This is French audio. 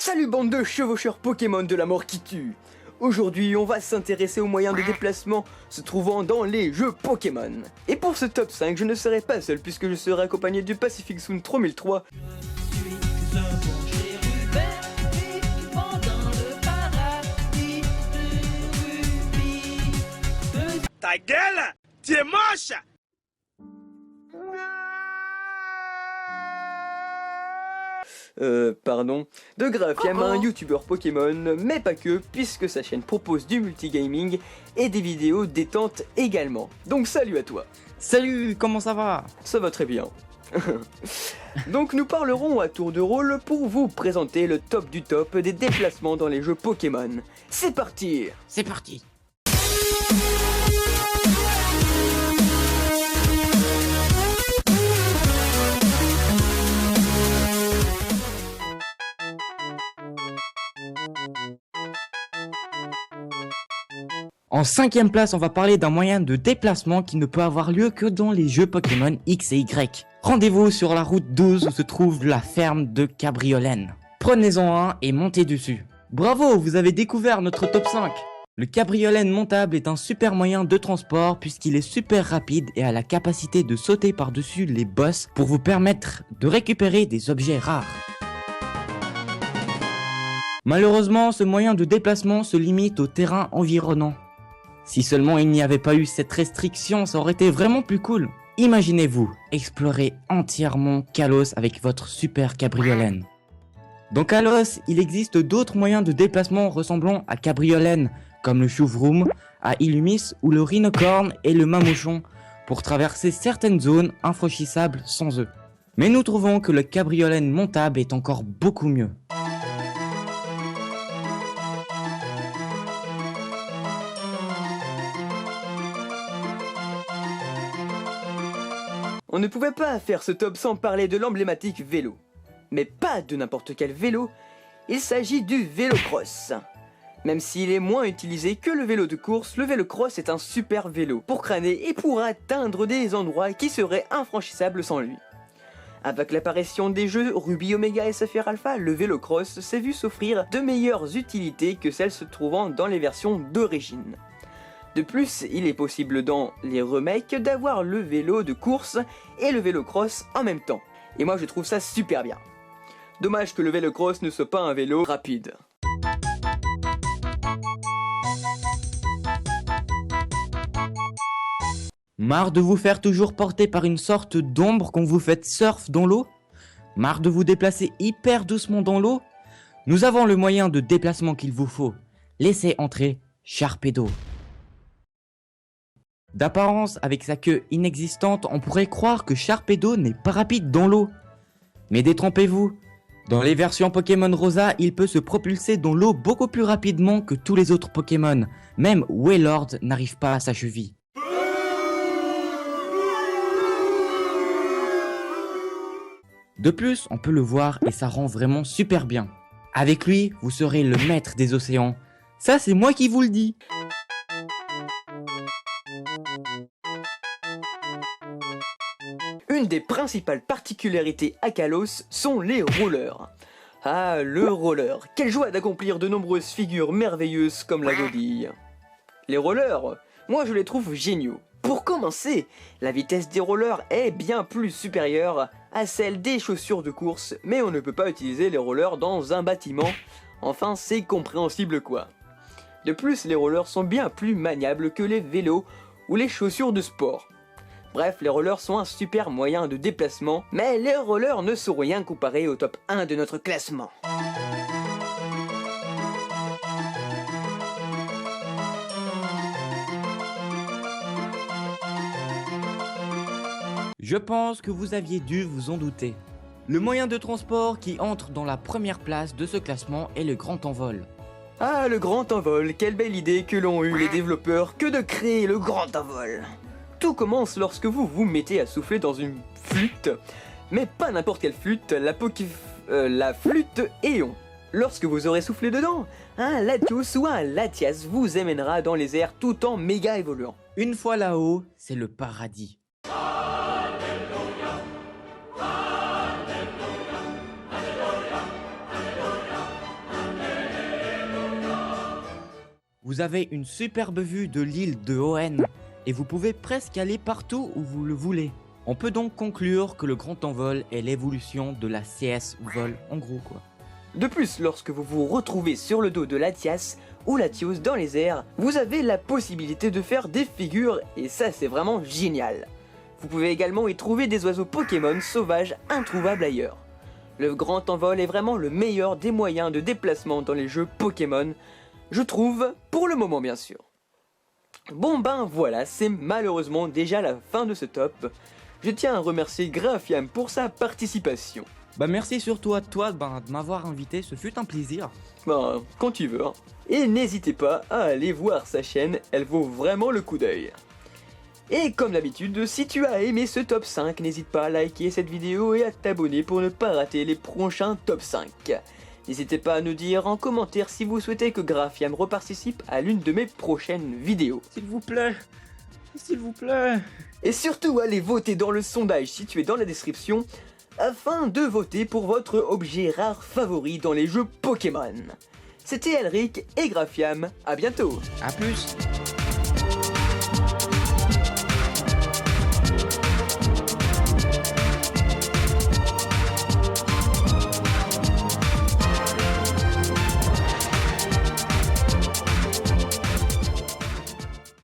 Salut bande de chevaucheurs Pokémon de la mort qui tue. Aujourd'hui on va s'intéresser aux moyens de déplacement se trouvant dans les jeux Pokémon. Et pour ce top 5 je ne serai pas seul puisque je serai accompagné du Pacific Zone 3003. Ta gueule, tu es moche. Pardon, de Graphiam, un youtubeur Pokémon, mais pas que, puisque sa chaîne propose du multigaming et des vidéos détente également. Donc salut à toi. Salut, comment ça va? Ça va très bien. Donc nous parlerons à tour de rôle pour vous présenter le top du top des déplacements dans les jeux Pokémon. C'est parti. C'est parti. En 5ème place, on va parler d'un moyen de déplacement qui ne peut avoir lieu que dans les jeux Pokémon X et Y. Rendez-vous sur la route 12 où se trouve la ferme de Cabriolaine. Prenez-en un et montez dessus. Bravo, vous avez découvert notre top 5. Le Cabriolaine montable est un super moyen de transport puisqu'il est super rapide et a la capacité de sauter par-dessus les boss pour vous permettre de récupérer des objets rares. Malheureusement, ce moyen de déplacement se limite au terrain environnant. Si seulement il n'y avait pas eu cette restriction, ça aurait été vraiment plus cool. Imaginez-vous explorer entièrement Kalos avec votre super Cabriolaine. Dans Kalos, il existe d'autres moyens de déplacement ressemblant à Cabriolaine, comme le Chouvroom, à Illumis ou le Rhinocorn et le Mamouchon, pour traverser certaines zones infranchissables sans eux. Mais nous trouvons que le Cabriolaine montable est encore beaucoup mieux. On ne pouvait pas faire ce top sans parler de l'emblématique vélo. Mais pas de n'importe quel vélo, il s'agit du vélocross. Même s'il est moins utilisé que le vélo de course, le vélocross est un super vélo pour crâner et pour atteindre des endroits qui seraient infranchissables sans lui. Avec l'apparition des jeux Ruby Omega et Saphir Alpha, le vélocross s'est vu s'offrir de meilleures utilités que celles se trouvant dans les versions d'origine. De plus, il est possible dans les remakes d'avoir le vélo de course et le vélocross en même temps. Et moi je trouve ça super bien. Dommage que le vélocross ne soit pas un vélo rapide. Marre de vous faire toujours porter par une sorte d'ombre quand vous faites surf dans l'eau? Marre de vous déplacer hyper doucement dans l'eau? Nous avons le moyen de déplacement qu'il vous faut. Laissez entrer Sharpedo. D'apparence, avec sa queue inexistante, on pourrait croire que Sharpedo n'est pas rapide dans l'eau. Mais détrompez-vous. Dans les versions Pokémon Rosa, il peut se propulser dans l'eau beaucoup plus rapidement que tous les autres Pokémon. Même Wailord n'arrive pas à sa cheville. De plus, on peut le voir et ça rend vraiment super bien. Avec lui, vous serez le maître des océans. Ça, c'est moi qui vous le dis. Une des principales particularités à Kalos sont les rollers. Ah, le roller, quelle joie d'accomplir de nombreuses figures merveilleuses comme la godille. Les rollers, moi je les trouve géniaux. Pour commencer, la vitesse des rollers est bien plus supérieure à celle des chaussures de course, mais on ne peut pas utiliser les rollers dans un bâtiment, enfin c'est compréhensible quoi. De plus, les rollers sont bien plus maniables que les vélos ou les chaussures de sport. Bref, les rollers sont un super moyen de déplacement, mais les rollers ne sont rien comparés au top 1 de notre classement. Je pense que vous aviez dû vous en douter. Le moyen de transport qui entre dans la première place de ce classement est le grand envol. Ah, le grand envol, quelle belle idée que l'ont eu les développeurs que de créer le grand envol. Tout commence lorsque vous vous mettez à souffler dans une flûte, mais pas n'importe quelle flûte, la flûte Éon. Lorsque vous aurez soufflé dedans, un Latios ou un Latias vous amènera dans les airs tout en méga évoluant. Une fois là-haut, c'est le paradis. Vous avez une superbe vue de l'île de Hoenn et vous pouvez presque aller partout où vous le voulez. On peut donc conclure que le grand envol est l'évolution de la CS Vol, en gros quoi. De plus, lorsque vous vous retrouvez sur le dos de l'Atias ou l'Atios dans les airs, vous avez la possibilité de faire des figures et ça c'est vraiment génial. Vous pouvez également y trouver des oiseaux Pokémon sauvages introuvables ailleurs. Le grand envol est vraiment le meilleur des moyens de déplacement dans les jeux Pokémon, je trouve, pour le moment bien sûr. Bon ben voilà, c'est malheureusement déjà la fin de ce top. Je tiens à remercier Graphiam pour sa participation. Bah merci surtout à toi de m'avoir invité, ce fut un plaisir. Ben, quand tu veux. Hein. Et n'hésitez pas à aller voir sa chaîne, elle vaut vraiment le coup d'œil. Et comme d'habitude, si tu as aimé ce top 5, n'hésite pas à liker cette vidéo et à t'abonner pour ne pas rater les prochains top 5. N'hésitez pas à nous dire en commentaire si vous souhaitez que Graphiam reparticipe à l'une de mes prochaines vidéos. S'il vous plaît. S'il vous plaît. Et surtout, allez voter dans le sondage situé dans la description afin de voter pour votre objet rare favori dans les jeux Pokémon. C'était Elric et Graphiam, à bientôt. A plus.